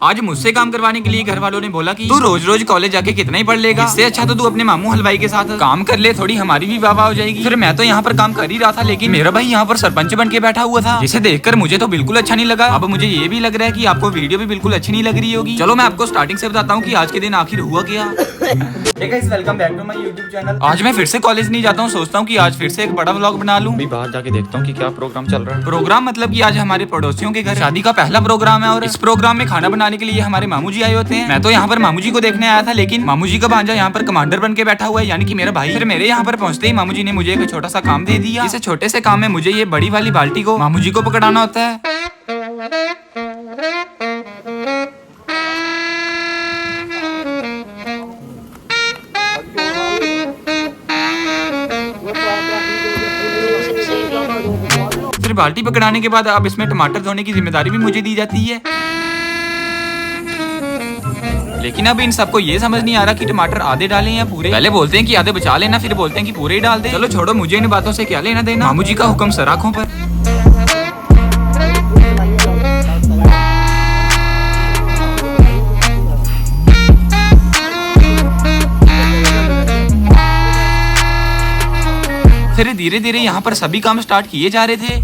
आज मुझसे काम करवाने के लिए घर वालों ने बोला कि तू रोज रोज कॉलेज जाके कितना ही पढ़ लेगा, इससे अच्छा तो तू अपने मामू हलवाई के साथ काम कर ले, थोड़ी हमारी भी वाह हो जाएगी। फिर मैं तो यहाँ पर काम कर ही रहा था, लेकिन मेरा भाई यहाँ पर सरपंच बन के बैठा हुआ था, जिसे देखकर मुझे तो बिल्कुल अच्छा नहीं लगा। अब मुझे ये भी लग रहा है कि आपको वीडियो भी बिल्कुल अच्छी नहीं लग रही होगी। चलो मैं आपको स्टार्टिंग से बताता हूँ कि आज के दिन आखिर हुआ क्या। Welcome back to my YouTube channel. आज मैं फिर से कॉलेज नहीं जाता हूँ, सोचता हूँ कि आज फिर से एक बड़ा व्लॉग बना लूँ। बाहर जाके देखता हूँ कि क्या प्रोग्राम चल रहा है। प्रोग्राम मतलब कि आज हमारे पड़ोसियों के घर शादी का पहला प्रोग्राम है और इस प्रोग्राम में खाना बनाने के लिए हमारे मामू जी आए होते हैं। मैं तो यहाँ पर मामू जी को देखने आया था, लेकिन मामू जी का भांजा यहाँ पर कमांडर बन के बैठा हुआ है, यानी कि मेरा भाई। फिर मेरे यहाँ पर पहुँचते ही मामू जी ने मुझे एक छोटा सा काम दे दिया। इस छोटे से काम में मुझे ये बड़ी वाली बाल्टी को मामू जी को पकड़ाना होता है। फिर बाल्टी पकड़ाने के बाद अब इसमें टमाटर धोने की जिम्मेदारी भी मुझे दी जाती है। लेकिन अब इन सबको ये समझ नहीं आ रहा कि टमाटर आधे डालें या पूरे। पहले बोलते हैं कि आधे बचा लेना, फिर बोलते हैं कि पूरे ही डाल दे। चलो छोड़ो, मुझे इन बातों से क्या लेना देना। मामू जी का हुक्म सराखों पर। फिर धीरे धीरे यहाँ पर सभी काम स्टार्ट किए जा रहे थे।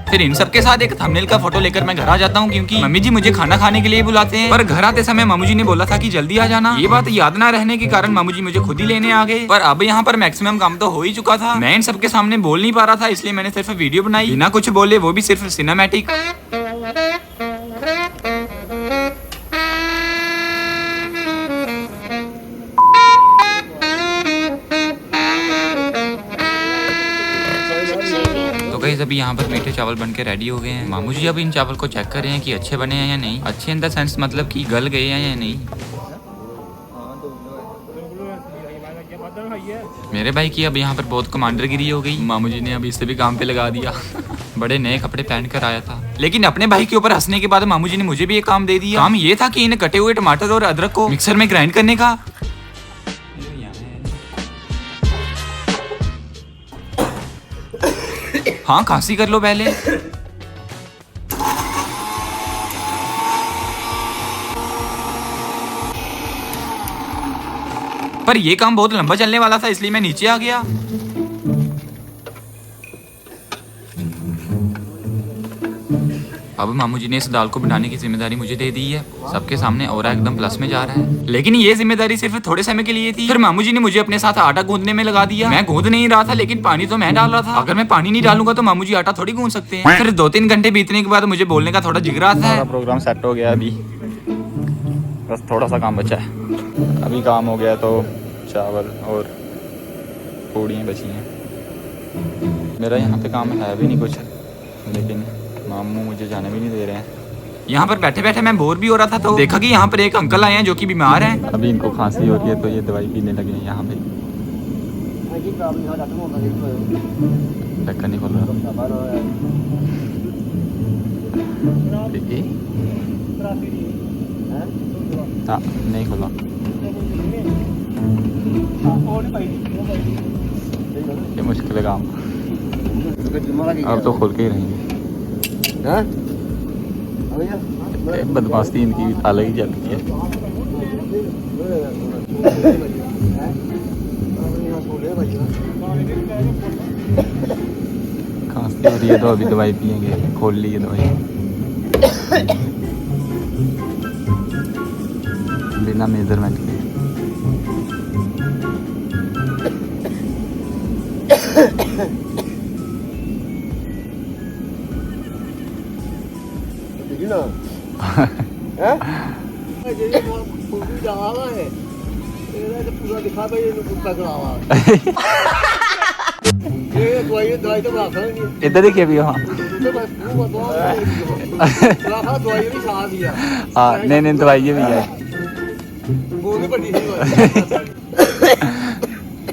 फिर इन सब के साथ एक थंबनेल का फोटो लेकर मैं घर आ जाता हूँ, क्योंकि मम्मी जी मुझे खाना खाने के लिए बुलाते हैं। पर घर आते समय मामू जी ने बोला था कि जल्दी आ जाना। ये बात याद ना रहने के कारण मामू जी मुझे खुद ही लेने आ गए। पर अब यहाँ पर मैक्सिमम काम तो हो ही चुका था। मैं इन सब के सामने बोल नहीं पा रहा था, इसलिए मैंने सिर्फ वीडियो बनाई बिना कुछ बोले, वो भी सिर्फ सिनेमैटिक। अभी यहाँ पर मीठे चावल बनके रेडी हो गए हैं। मामू जी अब इन चावल को चेक कर रहे हैं कि अच्छे बने हैं या नहीं। अच्छे इन द सेंस मतलब कि गल गए हैं या नहीं। मेरे भाई की अब यहाँ पर बहुत कमांडरगिरी हो गई। मामू जी ने अब इसे भी काम पे लगा दिया। बड़े नए कपड़े पहन कर आया था, लेकिन अपने भाई के ऊपर हंसने के बाद मामू जी ने मुझे भी एक काम दे दिया। काम ये था कि इन कटे हुए टमाटर और अदरक को मिक्सर में ग्राइंड करने का। हाँ, खांसी कर लो पहले। पर ये काम बहुत लंबा चलने वाला था, इसलिए मैं नीचे आ गया। अब मामू जी ने इस दाल को बनाने की जिम्मेदारी मुझे दे दी है। सबके सामने और एकदम प्लस में जा रहा है, लेकिन ये जिम्मेदारी सिर्फ थोड़े समय के लिए थी। फिर मामू जी ने मुझे अपने साथ आटा गूंदने में लगा दिया। मैं गूंद नहीं रहा था, लेकिन पानी तो मैं डाल रहा था। अगर मैं पानी नहीं डालूंगा तो मामू जी आटा थोड़ी गूंद सकते हैं। फिर 2-3 घंटे बीतने के बाद मुझे बोलने का थोड़ा जिगरा आता है। प्रोग्राम सेट हो गया, अभी बस थोड़ा सा काम बचा है। अभी काम हो गया तो चावल और पूड़ियाँ बची हैं। मेरा यहाँ पे काम है भी नहीं कुछ, लेकिन मामू मुझे जाने भी नहीं दे रहे हैं। यहाँ पर बैठे बैठे मैं बोर भी हो रहा था, तो देखा कि यहाँ पर एक अंकल आए हैं जो कि बीमार हैं। अभी इनको खांसी हो रही है तो ये दवाई पीने लगे हैं यहाँ पे। ढक्कन नहीं खोल रहा। हाँ, नहीं खोला। ये मुश्किल है काम, अब तो खोल के ही रहेंगे। बदमाशी इनकी अलग ही चलती है। खांसी हो रही है तो अभी दवाई पियेंगे। खोल ली है दवाई बिना मेजरमेंट के। इधर देखिए अभी। हाँ हाँ, नहीं दवाई भी है।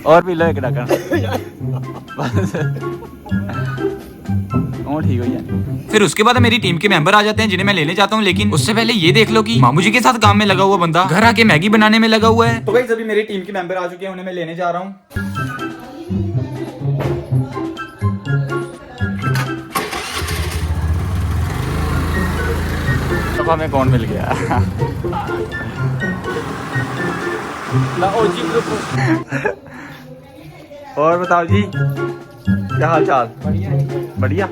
और भी लो एक ढक्कन। हूँ ठीक हो जाए। फिर उसके बाद मेरी टीम के मेंबर आ जाते हैं जिन्हें मैं लेने जाता हूँ, लेकिन उससे पहले ये देख लो कि मामू जी के साथ काम में लगा हुआ बंदा घर आके मैगी बनाने में लगा हुआ है। तो गाइस अभी मेरी टीम के मेंबर आ चुके हैं, उन्हें मैं लेने जा रहा हूँ। अब हमें कौन मिल गया? और बताओ जी, क्या हाल चाल? बढ़िया।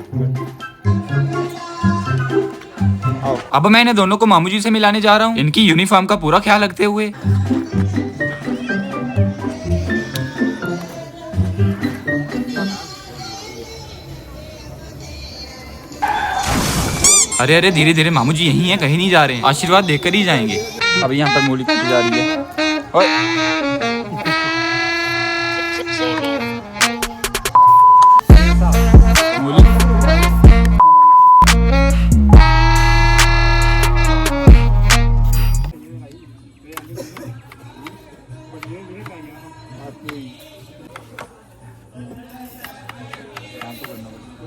अब मैं इन्हें दोनों को मामू जी से मिलाने जा रहा हूँ, इनकी यूनिफॉर्म का पूरा ख्याल रखते हुए। अरे अरे धीरे धीरे, मामू जी यही हैं, कहीं नहीं जा रहे हैं, आशीर्वाद देकर ही जाएंगे। अब यहाँ पर मूली काटी जा रही है। ओए। मूली।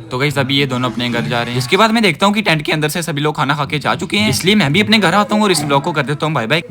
तो गाइस अभी ये दोनों अपने घर जा रहे हैं। इसके बाद मैं देखता हूँ कि टेंट के अंदर से सभी लोग खाना खा के जा चुके हैं, इसलिए मैं भी अपने घर आता हूँ और इस ब्लॉग को कर देता हूँ बाय बाय।